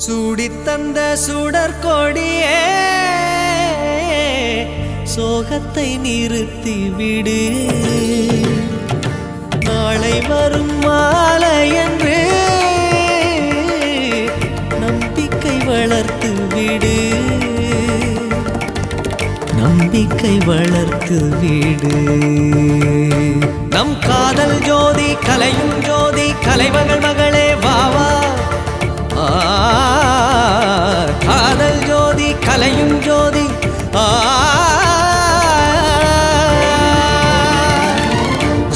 சூடித்தந்த சுடற்கொடியே சோகத்தை நிறுத்தி விடு. நாளை வரும் மாலை என்று நம்பிக்கை வளர்த்து விடு. நம்பிக்கை வளர்த்து விடு. நம் காதல் ஜோதி கலையும் ஜோதி கலைமகள் மகளே வாவா. காதல் ஜோதி கலையும் ஜோதி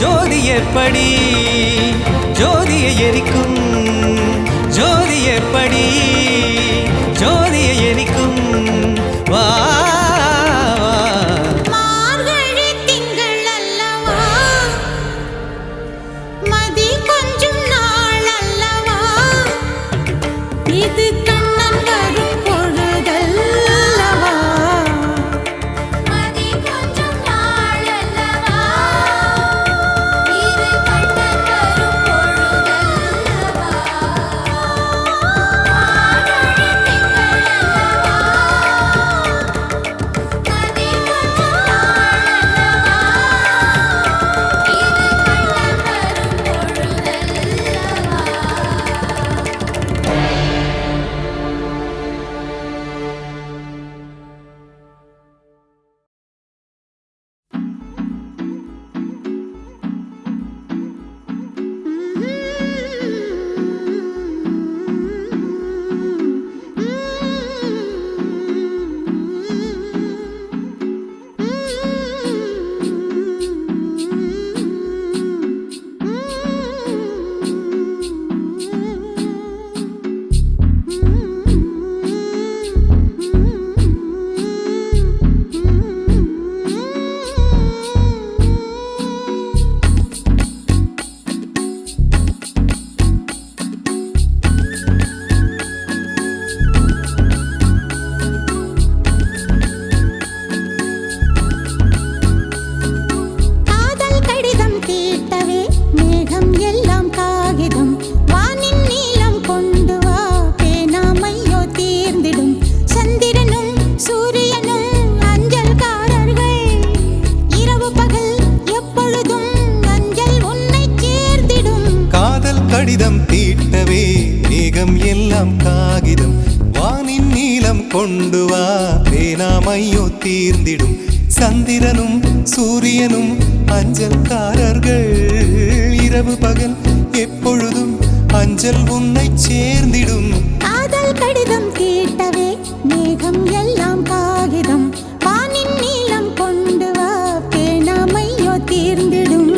ஜோதி எப்படி ஜோதியை எரிக்கும். ஜோதி எப்படி ஜோதியை எரிக்கும். வா கடிதம் தீட்டவே மேகம் எல்லாம் காகிதம் வானின் நீலம் கொண்டு வா பேனாமையோ தீர்ந்திடும் சந்திரனும் சூரியனும் அஞ்சல்காரர்கள் இரவு பகல் எப்பொழுதும் அஞ்சல் உன்னை சேர்ந்திடும். காதல் கடிதம் தீட்டவே மேகம் எல்லாம் காகிதம் வானின் நீலம் கொண்டு வா பேனாமையோ தீர்ந்திடும்.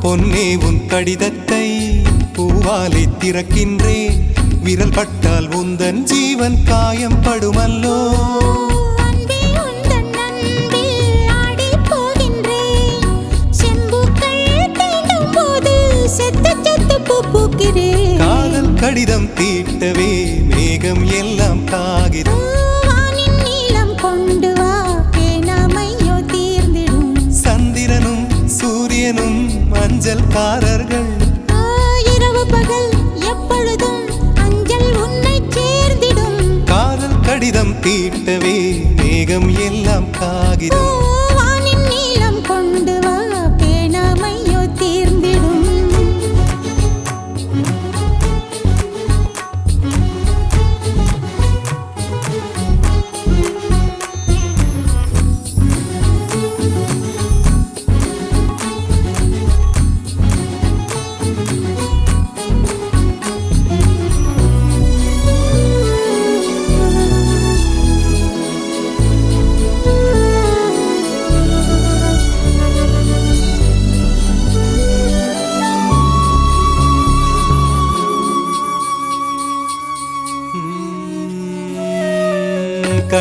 பொன்னே உன் கடிதத்தை பூவாலை திறக்கின்றேன். விரல் பட்டால் உந்தன் ஜீவன் காயம் படுமல்லோ. காதல் கடிதம் தீட்டவே மேகம் எல்லாம் காகிதம் கொண்டு வா பேனாமையோ தீர்ந்திடும். சந்திரனும் சூரியனும் அஞ்சல்காரர்கள் இரவு பகல் எப்பொழுதும் அஞ்சல் உன்னை சேர்ந்திடும். காதல் கடிதம் தீட்டவே மேகம் எல்லாம் காகிதம் வானின் நீலம் கொண்டு வா பேனாமையோ தீர்ந்திடும்.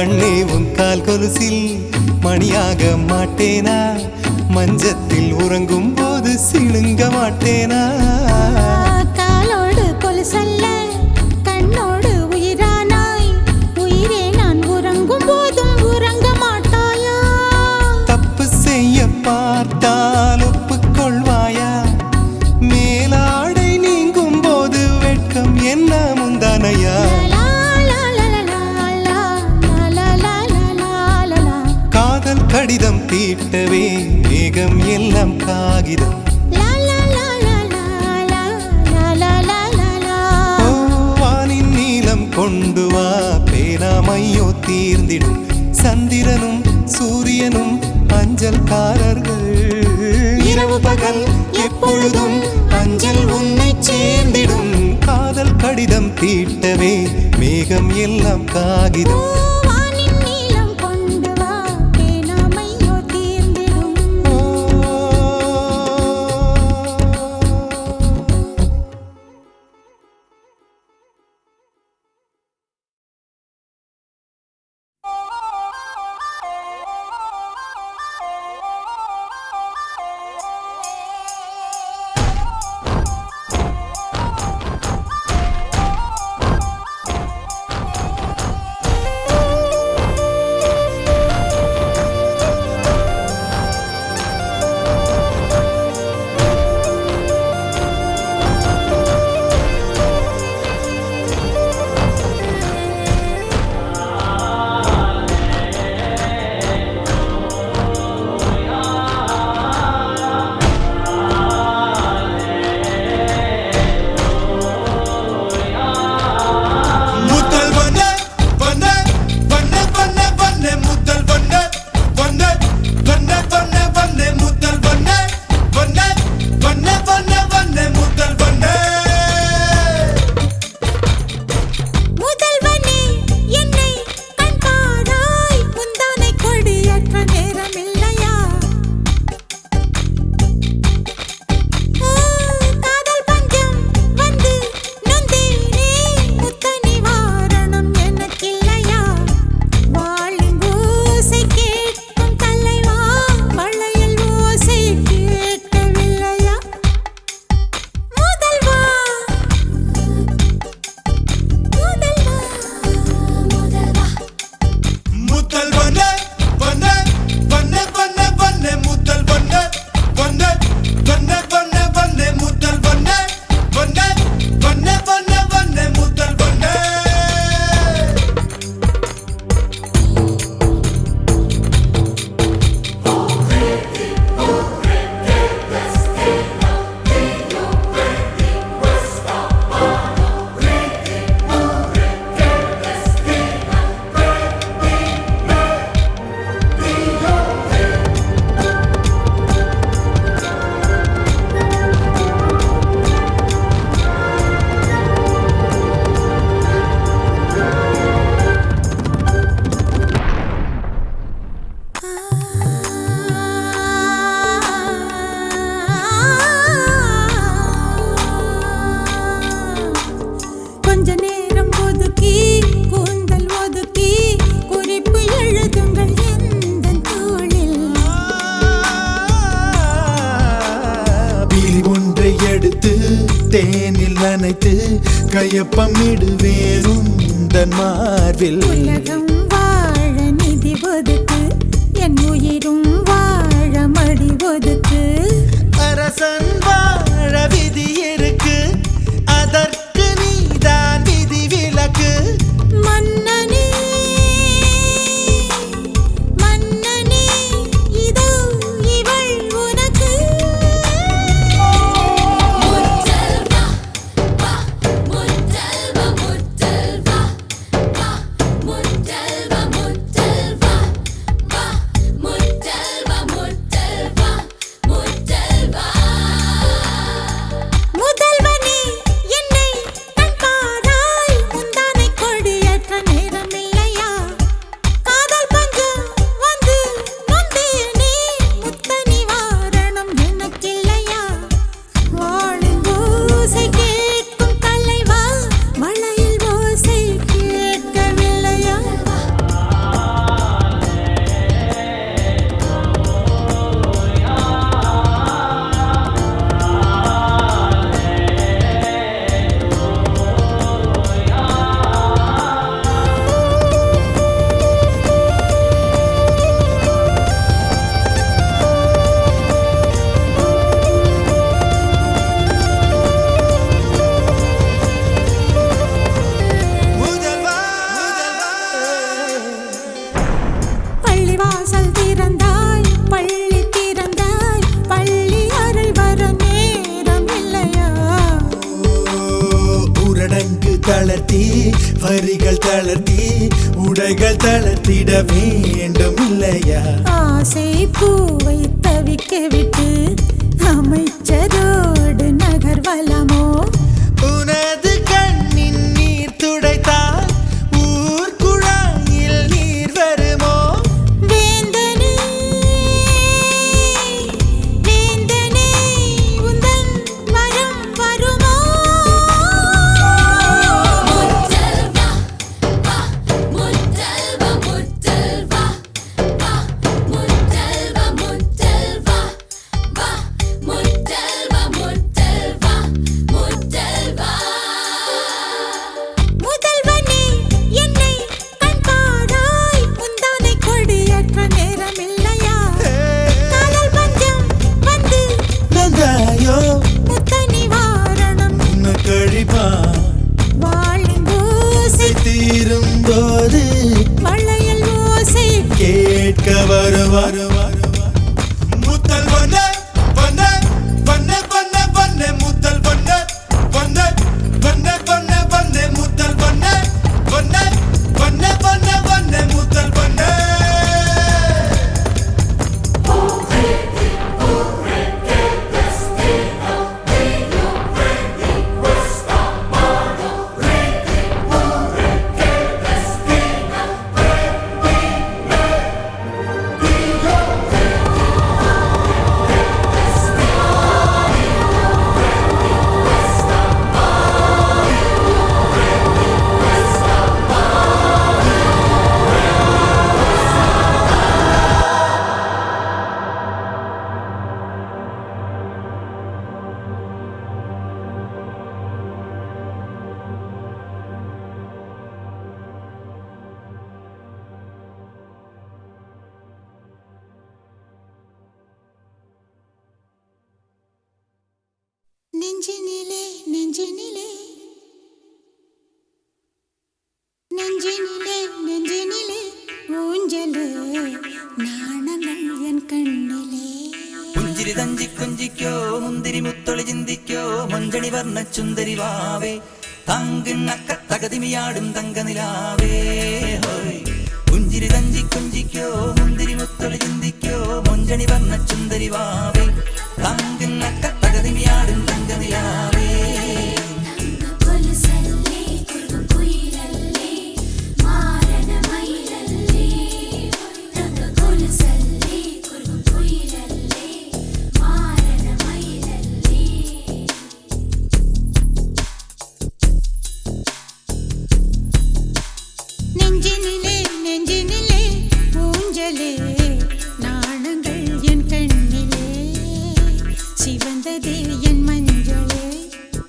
கண்ணே உன் கால் கொலுசில் மணியாக மாட்டேனா, மஞ்சத்தில் உறங்கும் போது சிணுங்க மாட்டேனா. காலோடு கொலுசல்ல கண்ணோடு உயிரானாய், உயிரே நான் உறங்கும் போதும் உறங்க மாட்டாயா? தப்பு செய்ய பார்த்தால் ஒப்புக்கொள்வாயா? மேலாடை நீங்கும் போது வெட்கம் என்ன முந்தானையா? காதல் கடிதம் தீட்டவே மேகம் எல்லாம் காகிதம். வானின் நீளம் கொண்டு வா, பேனாமையோ தீர்ந்திடும். சந்திரனும் சூரியனும் அஞ்சல்காரர்கள். இரவு பகல் எப்பொழுதும் அஞ்சல் உன்னை சேர்ந்திடும். காதல் கடிதம் தீட்டவே மேகம் எல்லாம் காகிதம். தேனில் நனைத்து கையப்பமிடுவேன் உந்தன் மார்பில். உலகம் வாழ நிதி ஒதுக்கு, என் உயிரும் வாழ மடி ஒதுக்கு. அரசன் வாழ விதி இருக்கு, அதற்கு நீதான் விதி விலக்கு. மன்னனே மன்னனே இதோ இவள் உனக்கு. முத்தல்வா வா முத்தல்வா முத்தல்வா வா முத்தல்வா முத்தல்வா வா முத்தல்வா முத்தல்வா தளர்த்தி வரிகள் தளர்த்தி உடைகள் தளர்த்திட வேண்டும் இல்லையா? ஆசை பூவை தவிக்க விட்டு அமைச்சரோடு நகர்வலமோ? உனது கண்ணின் நீர் துடைத்தால் ஊர் குழாயில் நீர் வருமோ? வேந்தனே வேந்தனே உந்தன் வரம் வருமோ? முத்தல்வா வா முத்தல்வா முத்தல்வா வா முத்தல்வா முத்தல்வா வா முத்தல்வா முத்தல்வா முத்தல்வா முதல்வனே என்னை கண்பாராய் முந்தானை கொடியற்ற நேரமில்லையா? காதல் பஞ்சம் வந்து நந்தாயோ முத்த நிவாரணம் உன்னை கழிப்பா வாழின் ஓசை தீரும் போது வளையல் ஓசை கேட்க வருவார். முத்தல் பண்ண பண்ண பண்ண பண்ண பண்ண முத்தல் பண்ண பண்ண பண்ண பண்ண பண்ண முத்தல் பண்ண பண்ண பண்ண பண்ண பண்ண முத்தல் பண்ண. நெஞ்சினிலே நெஞ்சினிலே நெஞ்சினிலே நெஞ்சினிலே ஊஞ்சலே நாணங்கள் என் கண்ணிலே. പുഞ്ചിരി തഞ്ചി കുഞ്ചിക്കോ മുന്തിരി മുത്തൊളി ചിന്തിക്കോ മൊഞ്ചണി വർണ്ണ ചുന്ദരി വാവേ തങ്കിണ്ണക്ക തകതിമിയാടും തങ്കനിലാവേ ഹോയ്. പുഞ്ചിരി തഞ്ചി കുഞ്ചിക്കോ മുന്തിരി മുത്തൊളി ചിന്തിക്കോ മൊഞ്ചണി വർണ്ണ ചുന്ദരി വാവേ തങ്കിണ്ണക്ക തകതിമിയാടും തങ്കനിലാവേ. കൊലുസല്ലേ കുയിലല്ലേ മാരണമയിലല്ലേ തങ്ക കൊലുസല്ലേ കുയിലല്ലേ മാരണമയിലല്ലേ. நெஞ்சினிலே நெஞ்சினிலே ஊஞ்சலே நாணங்கள் என் கண்ணிலே சிவந்ததே என் மஞ்சளே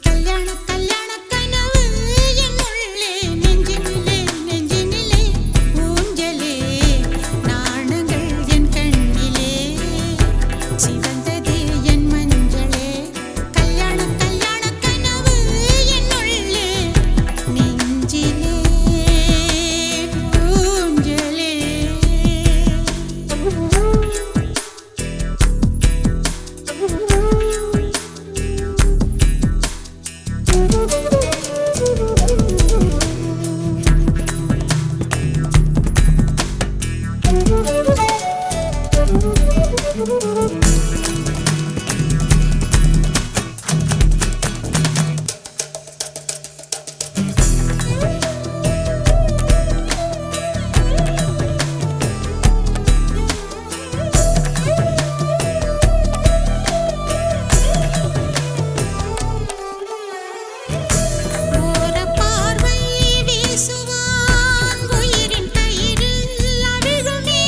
கல்யாண கல்யாண கனவு என் உள்ளே. நெஞ்சினிலே நெஞ்சினிலே ஊஞ்சலே நாணங்கள் என் கண்ணிலே சிவந்ததே என் மஞ்சளே கல்யாண கல்யாண கனவு என் உள்ளே. நெஞ்சிலே ஊஞ்சலே ஓர பார்வை வீசுவான் உயிரின் கயிறு அவிழுமே.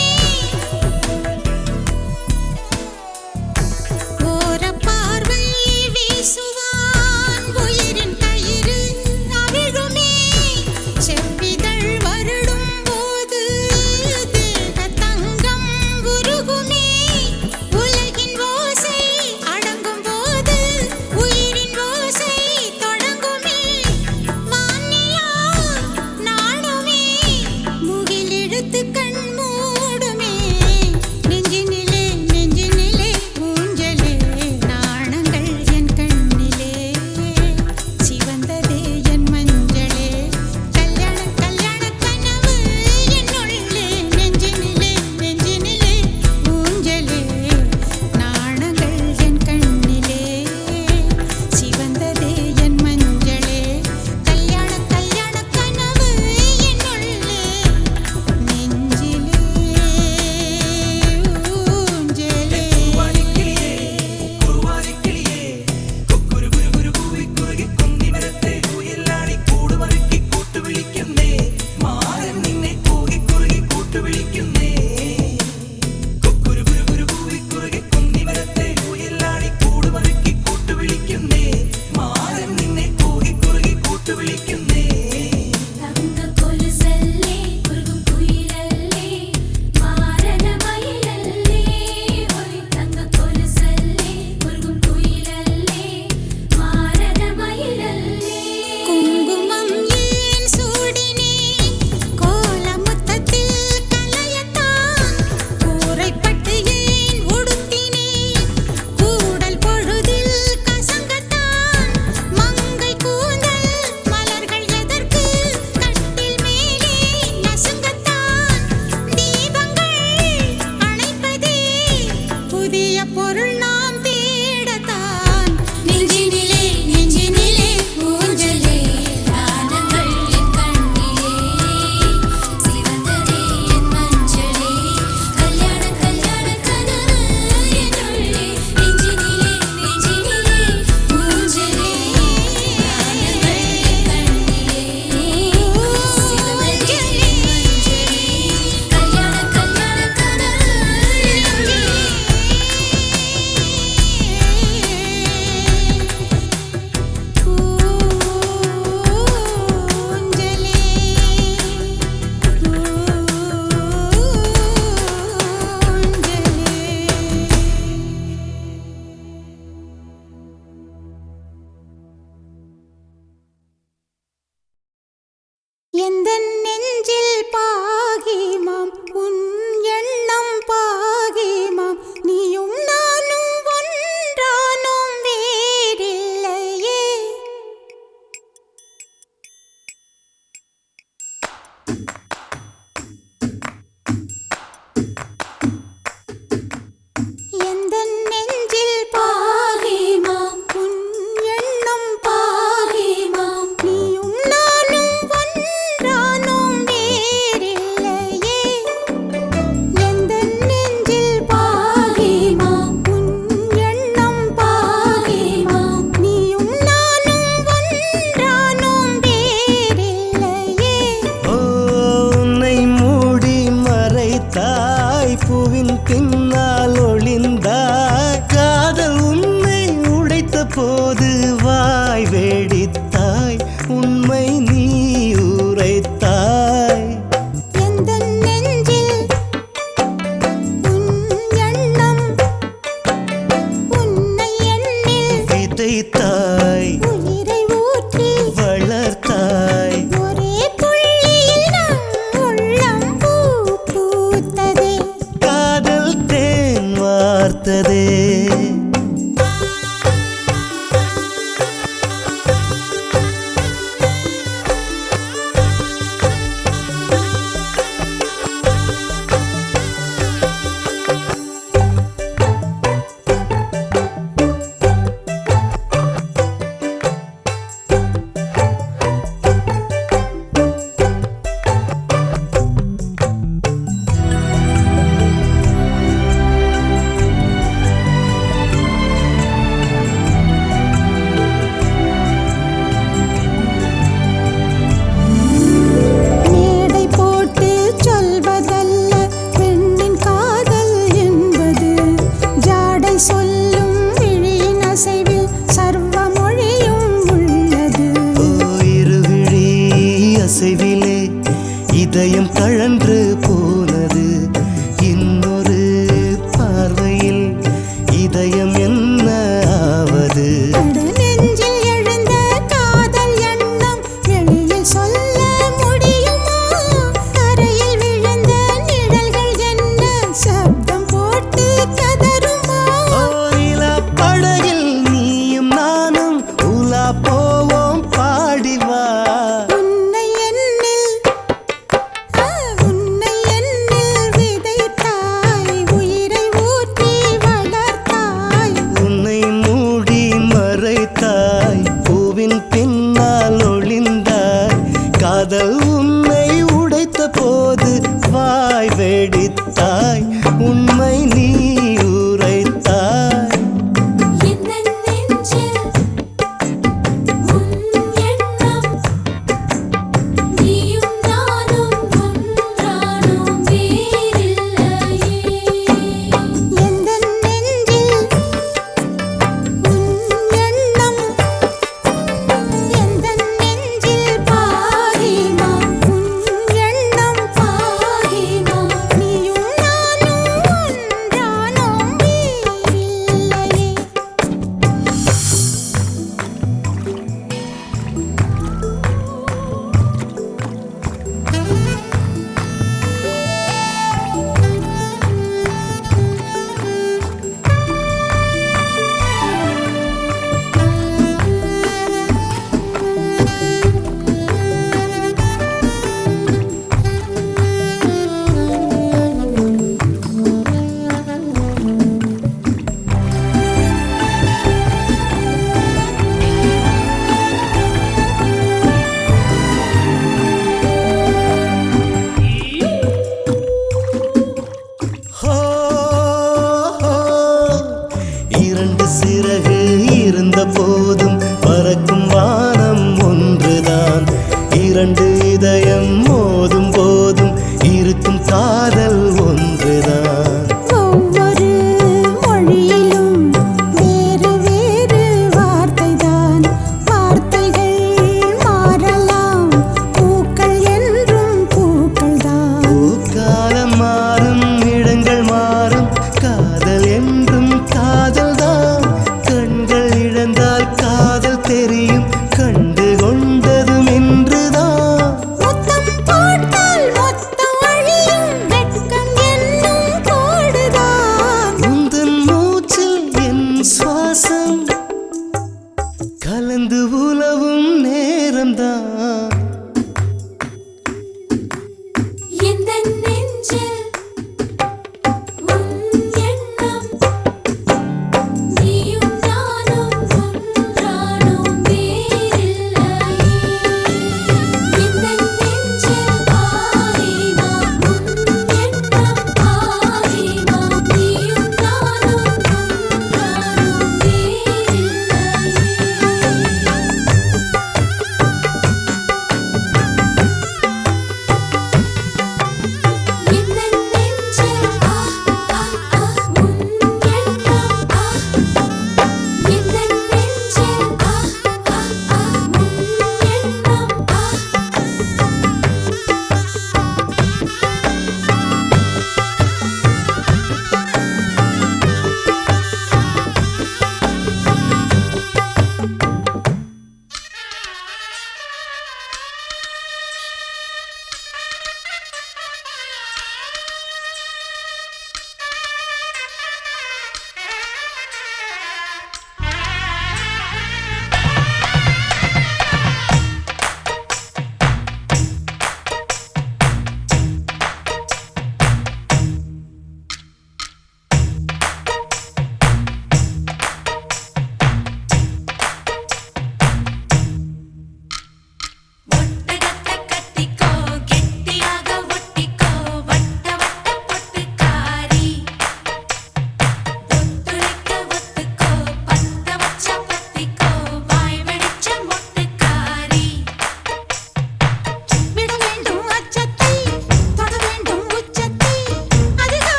விதைத்தாய் உயிரை ஊற்றி வளர்த்தாய் ஒரே புள்ளியில் நம் உள்ளம் பூ பூத்ததே. காதல் தேன் வார்த்ததே மேடை போட்டு சொல்வதல்ல பெண்ணின் காதல் என்பது. ஜாடை சொல்லும் விழியின் அசைவில் சர்வ மொழியும் உள்ளது. இருவிழி அசைவிலே இதயம் கழன்று போனது இன்னொரு பார்வையில் இதயம் என்ன ஆவது நெஞ்சில் எழுந்த காதல் எண்ணம் வெளியில் சொல்ல முடியுமா? கரையில் விழுந்த நிழல்கள் என்ன சப்தம் போட்டு கதறுமா? நிலா படகில் நீயும் நானும் உலா போவோம் பாடிவா உன்னை என்னில் விதைத்தாய் உயிரை ஊற்றி வளர்த்தாய். உன்னை மூடி மறைத்தாய் பூவின் பின்னால் ஒளிந்தாய் காதல் உன்னை உடைத்த போது வாய் வெடித்தாய் உண்மை நீ உரைத்தாய் இந்த நெஞ்சில் உன் எண்ணம் நீயும் நானும் ஒன்றானோம் வேறில்லையே. எந்த நெஞ்சில் உன் எண்ணம் எந்த நெஞ்சில் பாகிமா உன் எண்ணம் பாகிமா நீயும் நானும் ஒன்றானோம் வேறில்லையே. ஹோ, ஹோ. இரண்டு சிறகு இருந்த போதும் பறக்கும் வானம் ஒன்றுதான் இரண்டு இதயம் மோதும் போதும் இருக்கும் காதல் ஒன்றுதான் ஒவ்வொரு மொழியிலும் வேறு வேறு வார்த்தைதான். வார்த்தைகள் மாறலாம் பூக்கள் என்றும் பூக்கள்தான். காலம் மாறும் இடங்கள் மாறும் காதல் என்றும் காதல்தான் கண்கள் இழந்தால்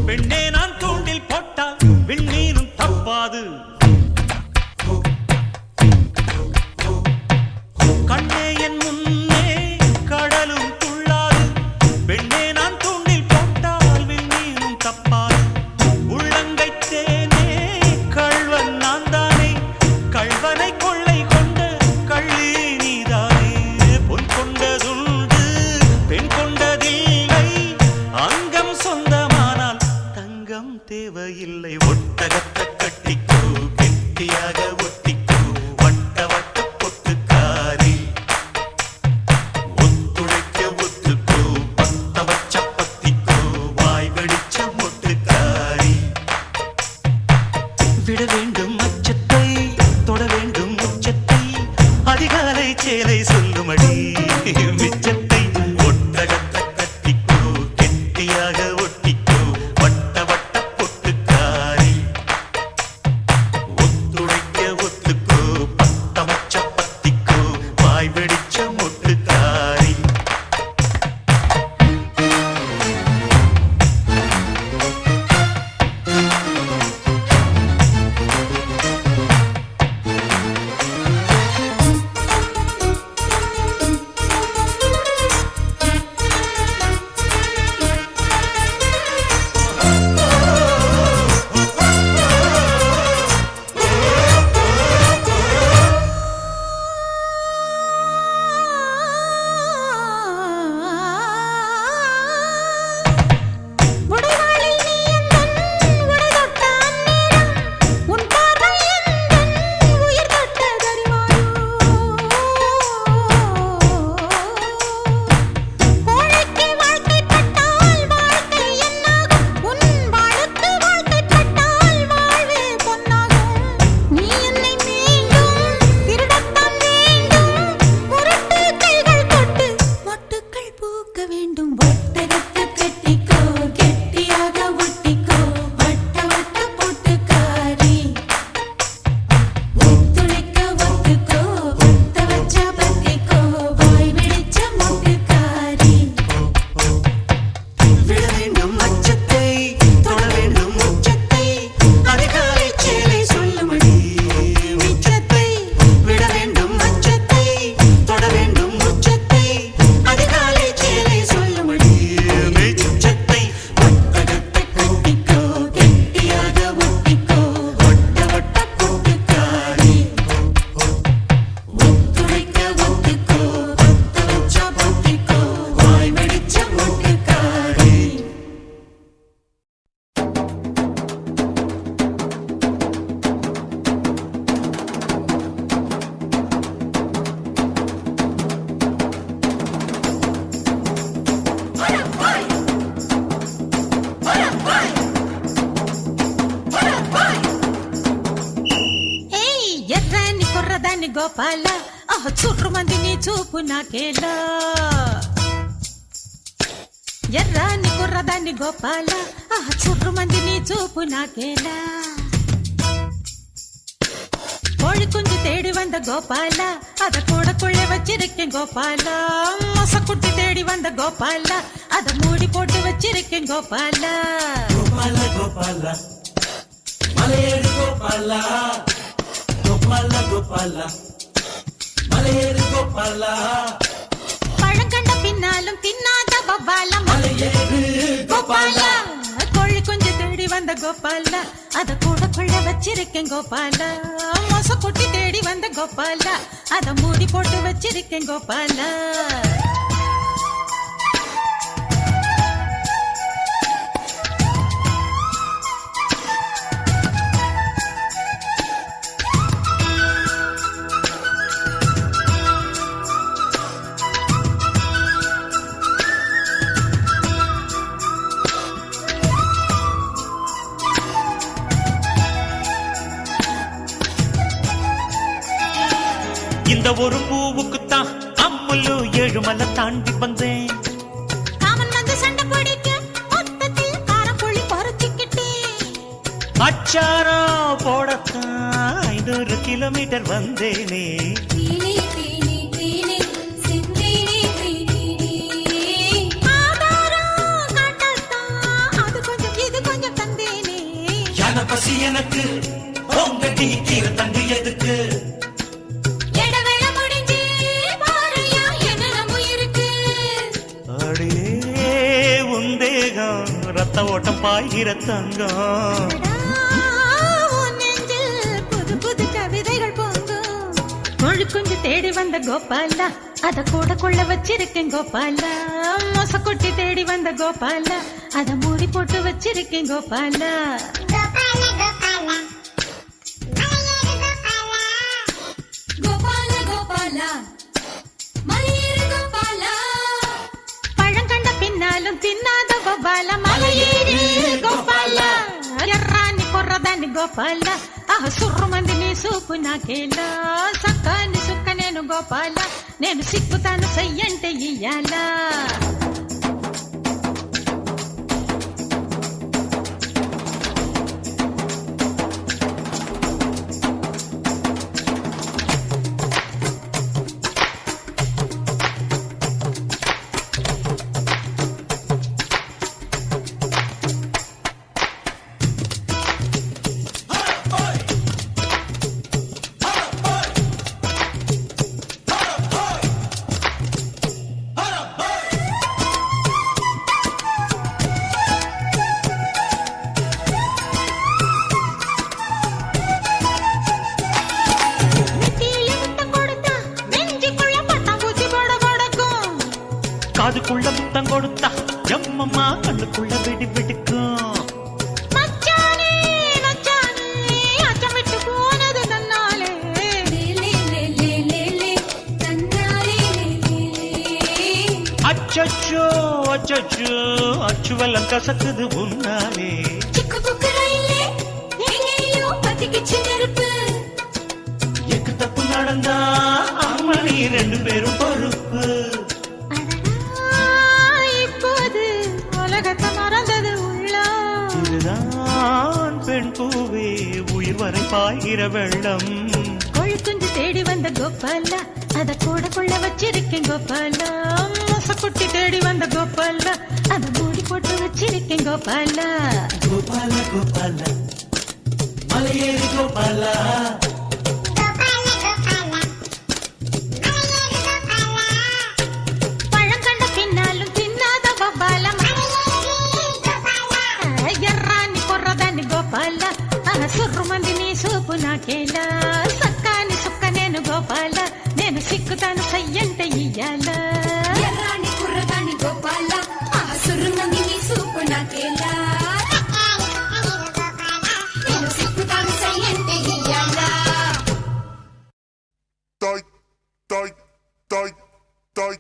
பெண்ணே நான் தூண்டில் போட்டால் விண்ணீரும் தப்பாது. கண்ணே என் முன்னே கடலும் துள்ளாது. பெண்ணே நான் தூண்டில் போட்டால் விண்ணீரும் தப்பாது. உள்ளங்கை தேனே கள்வன் நான் தானே, கள்வனை கொள்ளை கொண்ட கள்ளி நீதானே. பொன் கொண்டதுண்டு பெண் கொண்டதில்லை, அங்கம் சொந்தமானால் தங்கம் தேவையில்லை. ஒட்டகத்தை கட்டிக்கோ கெட்டியாக ஒட்டிக்கோ வட்ட வட்ட பொட்டுக்காரி. ஒத்துழைக்க ஒத்துக்கோ பத்த வச்ச பத்திக்கோ வாய் வெடிச்ச மொட்டுக்காரி. விட வேண்டும் அச்சத்தை தொட வேண்டும் உச்சத்தை, அதிகாலை சேலை சொல்லுமடி மிச்சத்தை. ஒட்டகத்தை கட்டிக்கோ கெட்டியாக ஒட்டிக்கோ வட்ட வட்ட பொட்டுக்காரி. ஒத்துழைக்க ஒத்துக்கோ பத்த வச்ச பத்திக்கோ வாய் வெடிச்ச மொட்டுக்காரி. உடைவாளில் நீ எந்தன் உடைதொட்ட அந்நேரம், உன் பார்வை எந்தன் உயிர் தொட்ட தரிமாறோ. கோழைக்கு வாழ்க்கைப்பட்டால் வாழ்க்கை என்னாகும், உன் வாழுக்கு வாழ்க்கைப்பட்டால் வாழ்வே பொன்னாகும். நீ என்னை மீண்டும் திருடத்தான் வேண்டும், முரட்டு கைகள் தொட்டு மொட்டுக்கள் பூக்க வேண்டும். ஒட்டகத்தை கட்டிக்கோ கெட்டியாக ஒட்டிக்கோ வட்ட வட்ட பொட்டுக்காரி. ஒத்துழைக்க ஒத்துக்கோ பத்த வச்ச பத்திக்கோ வாய் வெடிச்ச மொட்டுக்காரி. விட வேண்டும் அச்சத்தை தொட வேண்டும் உச்சத்தை, அதிகாலை சேலை சொல்லுமடி மிச்சத்தை. விட வேண்டும் அச்சத்தை தொட வேண்டும் உச்சத்தை, அதிகாலை சேலை சொல்லுமடி மிச்சத்தை. ஒட்டகத்தை கட்டிக்கோ கெட்டியாக ஒட்டிக்கோ வட்ட வட்ட பொட்டுக்காரி. ஒத்துழைக்க ஒத்துக்கோ பத்த வச்ச பத்திக்கோ வாய் வெடிச்ச மொட்டுக்காரி. ఏయ్ ఎర్రని కుర్రదాన్ని గోపాల, చుట్టు మంది నీ చూపు నాకేలా. ఎర్రని కుర్రదాన్ని గోపాల, చుట్టు మంది నీ చూపు నాకేలా. கோழி குஞ்சு தேடி வந்த கோபால, அத கூடக்குள்ளே வச்சிருக்கேன் கோபால. மொசக்குட்டி தேடி வந்த கோபால, அத மூடி போட்டு வச்சிருக்கேன் கோபால. கோபால கோபால மலையேறு கோபால, கோபால கோபால மலையேறு கோபால. பழம் கண்ட பின்னாலும் தின்னாத பவால மலையேறு கோபால. கோழி குஞ்சு தேடி வந்த கோபால, அத கூடக்குள்ள வச்சிருக்கேன் கோபால. மொசக்குட்டி தேடி வந்த கோபால, அத மூடி போட்டு வச்சிருக்கேன் கோபால. இந்த ஒரு பூவுக்குத்தான் அம்முல்லு ஏழுமலை தாண்டி வந்தேன். காமன் வந்து சண்டை பிடிக்க மொத்தத்தில் காரக்குழி பறிச்சுக்கிட்டேன். அச்சாரம் போடத்தான் 500 கிலோமீட்டர் வந்தேனே. தேனே தேனே தேனே சிந்தேனே தேனே. ஆதாரம் காட்டத்தான் அது கொஞ்சம் இது பசி எனக்கு உங்க டீக்கிற தங்கு எதுக்கு எடவேளை முடிஞ்சு பாறையா என்னென்னமோ இருக்கு. அடியே உந்தேகம் ரத்த ஓட்டம் பாய்கிற தங்கம் உன் நெஞ்சில் புது புது கவிதைகள் பொங்கும். கோழி குஞ்சு தேடி வந்த கோபாலா, அத கூட கொள்ள வச்சிருக்கேன் கோபாலா. மொசக்குட்டி தேடி வந்த கோபாலா, அத மூடி போட்டு வச்சிருக்கேன் கோபாலா. கோபால கோபாலா மலையேறு கோபாலா. பழங்கண்ட பின்னாலும் தின்னாத கோபாலா, மலையேறு கோபாலா. ఎర్రాన్ని కొర్రదాన్ని గోపాల, ఆహ సుర్రుమంది నీ సూపు నాకేలా. సక్కాని సుక్క నేను గోపాల, నేను సిక్కుతాను సయ్యంటే ఇయ్యాలా. காதுக்குள்ள முத்தம் கொடுத்தா எம்மம்மா கண்ணுக்குள்ள வெடி வெடிக்கும். மச்சானே மச்சானே அச்சமிட்டு போனது தன்னாலே. அச்சச்சோ அச்சச்சோ அச்சுவெல்லாம் கசக்குது உன்னாலே. சிக்கு புக்கு ரயிலே எங்கேயோ பத்திக்கிச்சு நெருப்பு. எக்கு தப்பு நடந்தா அம்மணி ரெண்டு பேரும் பொறுப்பு. இப்போது உலகத்தை மறந்தது உள்ளம். இதுதான் பெண் பூவே உயிர் வரை பாய்கிற வெள்ளம். கோழி குஞ்சு தேடி வந்த கோபாலா, அத கூட கொள்ள வச்சிருக்கேன் கோபாலா. மொசக்குட்டி தேடி வந்த கோபாலா, அத மூடி போட்டு வச்சிருக்கேன் கோபாலா. கோபால கோபால மலையேறு கோபால பழம் கண்ட பின்னாலும் தின்னாத கோபாலா, ఎర్రాన్ని కొర్రదాన్ని గోపాల, ఆహ సుర్రుమంది నీ సూపు నాకేలా. సక్కాని సుక్క నేను గోపాల, నేను సిక్కుతాను సయ్యంటే ఇయ్యాలా. ఎర్రాని కుర్రదాని గోపాల ఆ సురుమంది నీ సూపు నాకేలా. నేను సిక్కుతాను సయ్యంటే ఇయ్యాలా. Toy, toy, toy, toy.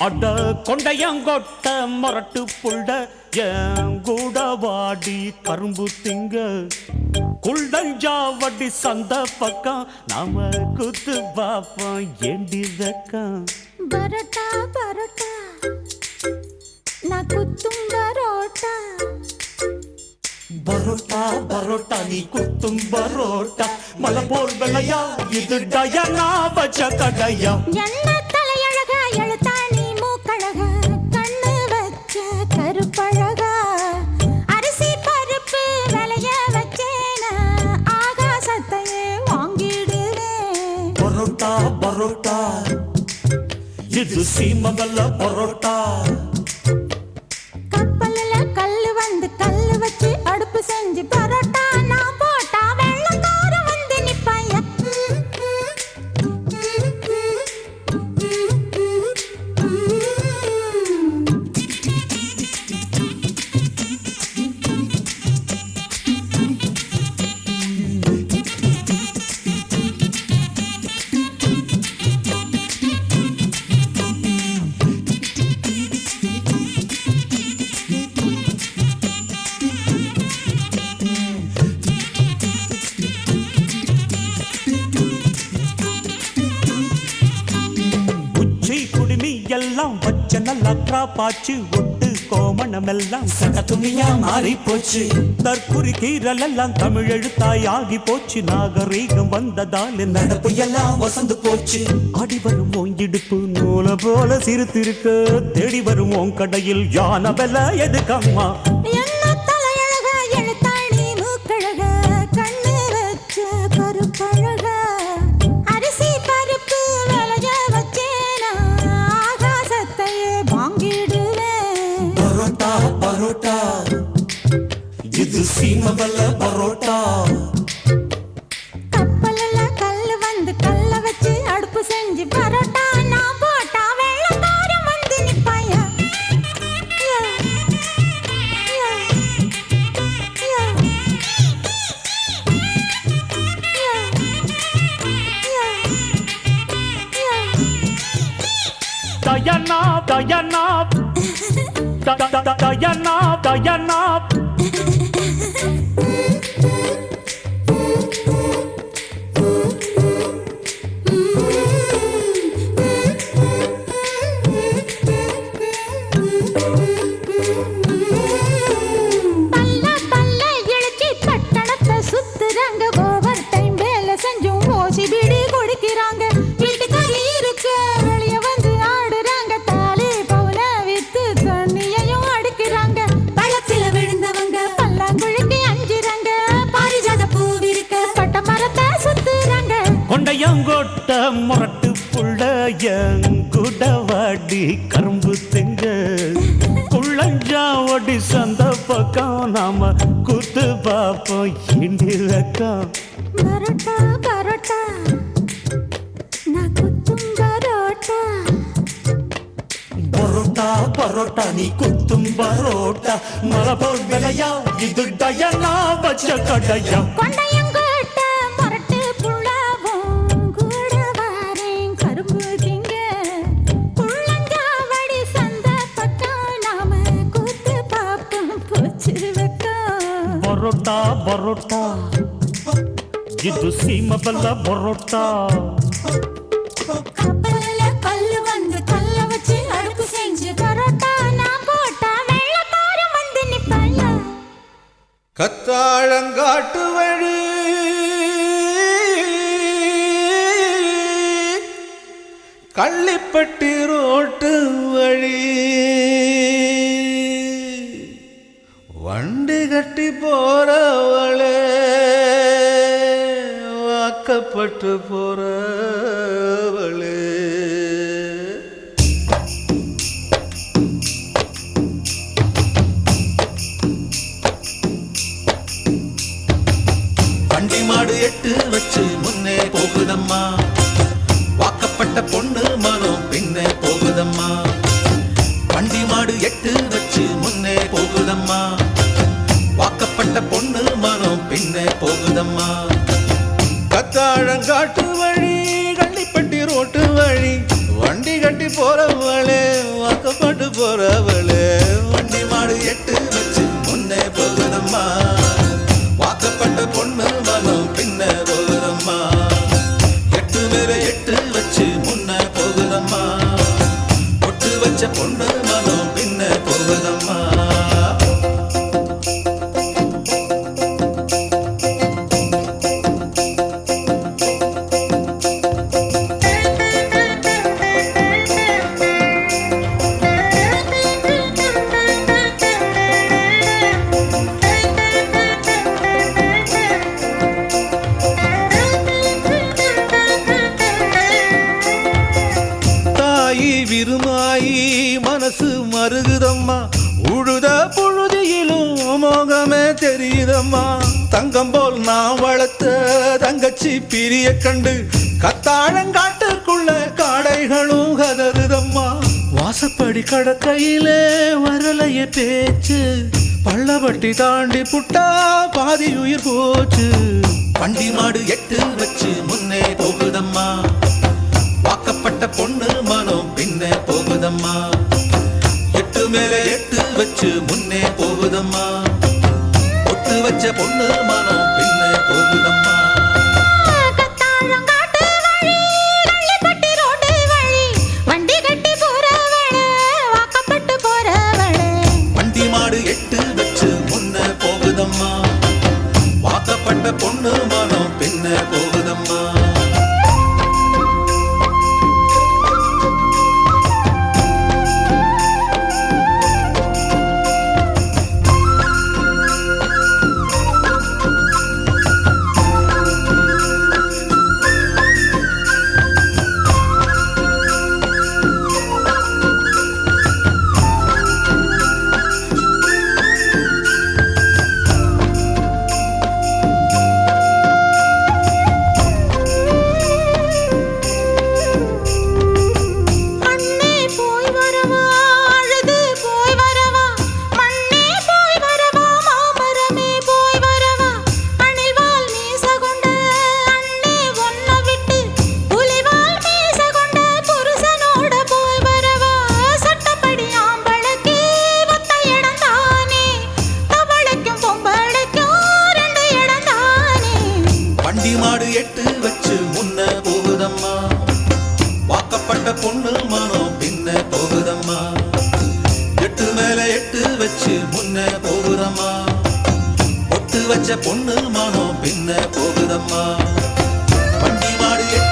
அட கொண்டையங்கொட்ட மொரட்டு புள்ள எங்கூட வாடி கரும்பு திங்க. குள்ளஞ்சாவடி சந்த பக்கம் நாம குத்து பாப்போம் ஏண்டி வெக்கம். பரோட்டா பரோட்டா நான் குத்தும் பரோட்டா. பரோட்டா பரோட்டா நீ குத்தும் பரோட்டா. மலை போல் வெள்ளையா இது டயனா வச்ச கடையா. எண்ணெய் தலையழகா எழுத்தாணி மூக்கழகா கண்ணு வச்ச கருப்பழகா. அரிசி பருப்பு விளைய வச்சேனா ஆகாசத்தையே வாங்கிடுவேன். பரோட்டா பரோட்டா இது சீமவல்ல பரோட்டா. கப்பல்ல கல்லு வந்து கல்லு வச்சு அடுப்பு செஞ்சு பரோட்டா நான் போட்டா வெள்ளக்காரன் வந்து நிப்பாயா. எல்லாம் வச்ச நல்லா பாச்சு ஒட்டு கோமணமெல்லாம் சட்ட துணியா மாறி போச்சு. தற்குறி கீரல் எல்லாம் தமிழ் எழுத்தாய் ஆகி போச்சு. நாகரீகம் வந்ததால் நடப்பு எல்லாம் வசந்து போச்சு. அடி வரும் இடுப்பு நூல போல சிரித்திருக்க தேடி வரும் கடையில் யான வெல எதுக்கம்மா? பரோட்டா இது சீமவல்ல பரோட்டா. கப்பல்ல கல்லு வந்து கல்ல வச்சு அடுப்பு செஞ்சு பரோட்டா நான் போட்டா வெள்ளக்காரன் வந்து நிப்பாயா. Dayana, Dayana, Dayana, Dayana. கொண்டையங்கோட்ட முரட்டு புள்ள எங்குடவாடி கரும்பு தெங்க குள்ளஞ்சாவடி சந்த பக்கம் நாம கூத்து பாப்போம் இண்டி ரக்கம். பரோட்டா பரோட்டா நான் குத்தும் பரோட்டா. பரோட்டா பரோட்டா நீ குத்தும் பரோட்டா. மலை போல் விலையா இது டயனா வச்ச கடையா. கொண்டையங்கோட்ட முரட்டு புள்ளவும் கூட வாரேன் கரும்பு திங்க குள்ளஞ்சாவடி சந்த பக்கம் நாம கூத்து பாப்போம் போச்சு வெக்கம். பரோட்டா பரோட்டா இது சீமபல்ல பரோட்டா. கப்பல்ல கல்லு வந்து கல்ல வச்சு அடுப்பு செஞ்சு பரோட்டா நான் போட்டா வெள்ளக்காரன் வந்து நிப்பாயா. கத்தாழங்காட்டு வழி கள்ளிப்பட்டி ரோட்டு வழி வண்டி கட்டி போறவளே வாக்கப்பட்டு போறவளே. வண்டி மாடு எட்டு வச்சு முன்னே போகுதம்மா. வாக்கப்பட்ட பொண்ணு மனம் பின்னே போகுதம்மா. வண்டி மாடு எட்டு வச்சு முன்னே போகுதம்மா. வாக்கப்பட்ட பொண்ணு மனம் பின்னே போகுதம்மா. கத்தாழங்காட்டு வழி கள்ளிப்பட்டி ரோட்டு வழி வண்டி கட்டி போறவளே வாக்கப்பட்டு போறவளே. வண்டி மாடு எட்டு வச்சு முன்னே போகுதம்மா. வாக்கப்பட்ட பொண்ணு மனம் பின்ன போகுதம்மா. எட்டு மேல எட்டு வச்சு முன்ன போகுதம்மா. ஒட்டு வச்ச பொண்ணு மனம் பின்ன போகுதம்மா. விருமாயி மனசு மருகுதம்மா. உழுத புழுதியிலும் மோகமே தெரியுதம்மா. தங்கம் போல் நான் வளர்த்த தங்கச்சி பிரிய கண்டு கத்தாழங்காட்டுக்குள்ள காடைகளும் கதறுதம்மா. வாசப்படி கடக்கையிலே வரலைய பேச்சு பள்ளப்பட்டி தாண்டி புட்டா பாதி உயிர் போச்சு. வண்டி மாடு எட்டு வச்சு முன்னே போகுதம்மா. வாக்கப்பட்ட பொண்ணு மனம் பின்னே போகுதம்மா. எட்டு மேல எட்டு வச்சு முன்னே போகுதம்மா. ஒட்டு வச்ச பொண்ணு மனம் பின்னே போகுதம்மா. கத்தாழங்காட்டு வழி கள்ளிப்பட்டி ரோட்டு வழி வண்டி கட்டி போறவளே வாக்கப்பட்டு போறவளே. வச்ச பொண்ணு மானம் பின்ன போகுதம்மா வண்டி மாடு